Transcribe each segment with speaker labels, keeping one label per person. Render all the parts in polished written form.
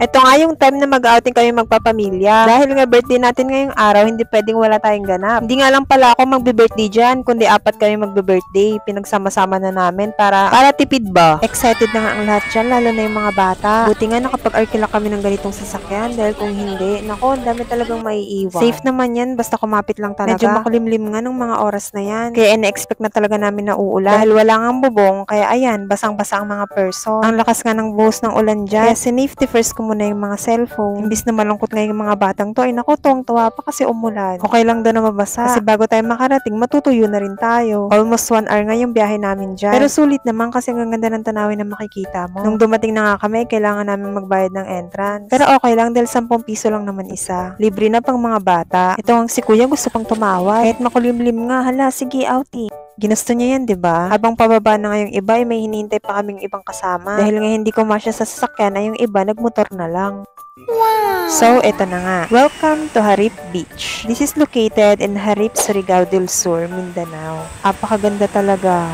Speaker 1: Ito nga yung time na mag-outing kami magpapamilya. Dahil nga birthday natin ngayong araw, hindi pwedeng wala tayong ganap. Hindi nga lang pala ako magbe-birthday dyan, kundi 4 kami magbe-birthday. Pinagsama-sama na namin para tipid ba? Excited na nga ang lahat dyan, lalo na yung mga bata. Buti nga nakapag-arkila kami ng ganitong sasakyan, dahil kung hindi, nako, ang dami talagang maiiwan. Safe naman yan, basta kumapit lang talaga. Medyo makulimlim nga ng mga oras na yan. Kaya ina-expect na talaga namin na uulan. Dahil wala nga bubong, kaya ayan, basang-basa ang mga person. Ang lakas nga ng buhos ng ulan dyan. Kaya sinafety first ko muna yung mga cellphone. Imbis na malungkot nga yung mga batang to, ay naku, tuwang-tuwa pa kasi umulan. Okay lang daw na mabasa. Kasi bago tayo makarating, matutuyo na rin tayo. Almost 1 hour nga yung biyahe namin dyan. Pero sulit naman kasi ang ganda ng tanawin na makikita mo. Nung dumating na nga kami, kailangan namin magbayad ng entrance. Pero okay lang dahil 10 piso lang naman isa. Libre na pang mga bata. Ito ang si kuya gusto pang tumawad. Kahit makulimlim nga, hala, sige, outie. Ginusto niya yan, 'di ba? Habang pababa na nga yung iba, ay may hinihintay pa kaming ibang kasama. Dahil nga hindi ko masya sa sasakyan, ay yung iba nagmotor na lang. Wow! So, eto na nga. Welcome to Harip Beach. This is located in Harip, Surigao del Sur, Mindanao. Apakaganda talaga.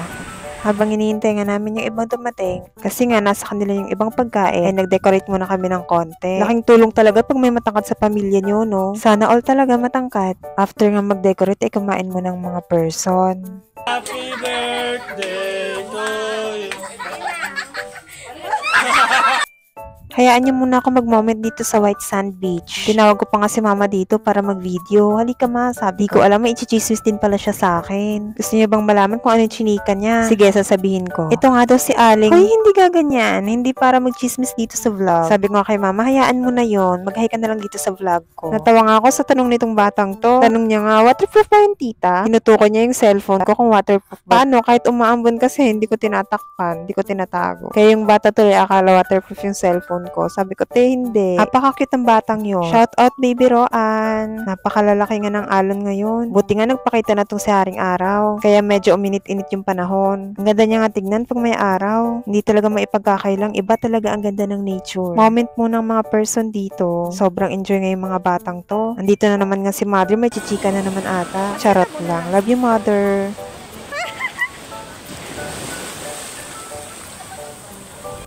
Speaker 1: Habang hinihintay nga namin yung ibang dumating, kasi nga nasa kanila yung ibang pagkain, ay nag-decorate muna kami ng konti. Laking tulong talaga pag may matangkad sa pamilya nyo, no? Sana all talaga matangkad. After nga mag-decorate, ay kumain mo ng mga person.
Speaker 2: Happy birthday to you.
Speaker 1: Hayaan niyo muna ako mag-moment dito sa White Sand Beach. Tinawag ko pa nga si mama dito para mag-video. Halika ma, sabi ko. Alam mo, i-chismis din pala siya sa akin. Gusto niya bang malaman kung ano yung chinika niya? Sige, sasabihin ko. Ito nga daw si Aling. Hoy, hindi gaganyan. Hindi para mag-chismis dito sa vlog. Sabi ko nga kay mama, hayaan mo na yon. Mag-hi ka na lang dito sa vlog ko. Natawa nga ako sa tanong nitong batang to. Tanong niya nga, waterproof ba yung tita? Tinutukoy niya yung cellphone ko kung waterproof ba. Paano? Kahit umaambon kasi, hindi ko tinatakpan. Hindi ko tinatago. Kaya yung bata tuloy akala waterproof yung cellphone ko. Sabi ko, te, hindi. Napaka-cute ang batang yun. Shout out, baby Roan. Napakalalaki nga ng alon ngayon. Buti nga nagpakita na tong si Haring Araw. Kaya medyo uminit-init yung panahon. Ang ganda niya nga tignan pag may araw. Hindi talaga maipagkakailang. Iba talaga ang ganda ng nature. Moment muna ng mga person dito. Sobrang enjoy nga yung mga batang to. Andito na naman nga si mother. May chichika na naman ata. Charot lang. Love you, mother.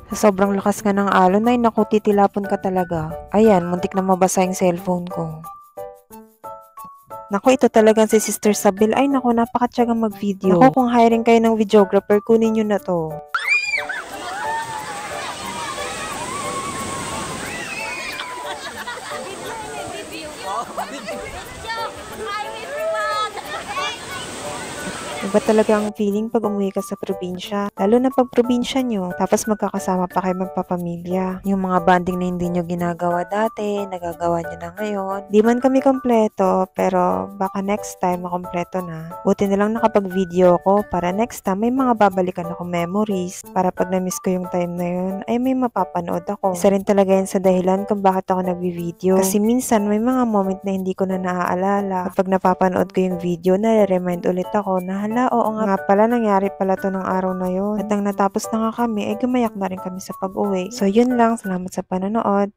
Speaker 1: Sa sobrang lakas nga ng alon, ay naku, titilapon ka talaga. Ayan, muntik na mabasa yung cellphone ko. Naku, ito talagang si Sister Sabil. Ay naku, napakatyagang mag-video. Naku, kung hiring kayo ng videographer, kunin nyo na to. Iba talaga ang feeling pag umuwi ka sa probinsya. Lalo na pag probinsya nyo. Tapos magkakasama pa kayo magpapamilya. Yung mga bonding na hindi nyo ginagawa dati, nagagawa nyo na ngayon. Di man kami kompleto, pero baka next time makompleto na. Buti na lang nakapag-video ko para next time may mga babalikan akong memories. Para pag na-miss ko yung time na yun, ay may mapapanood ako. Isa rin talaga yan sa dahilan kung bakit ako nag-video. Kasi minsan may mga moment na hindi ko na naaalala. Kapag napapanood ko yung video, nare-remind ulit ako na oo nga pala, nangyari pala to nung araw na yun. At nang natapos na nga kami, ay gumayak na rin kami sa pag-uwi. So yun lang, salamat sa panonood.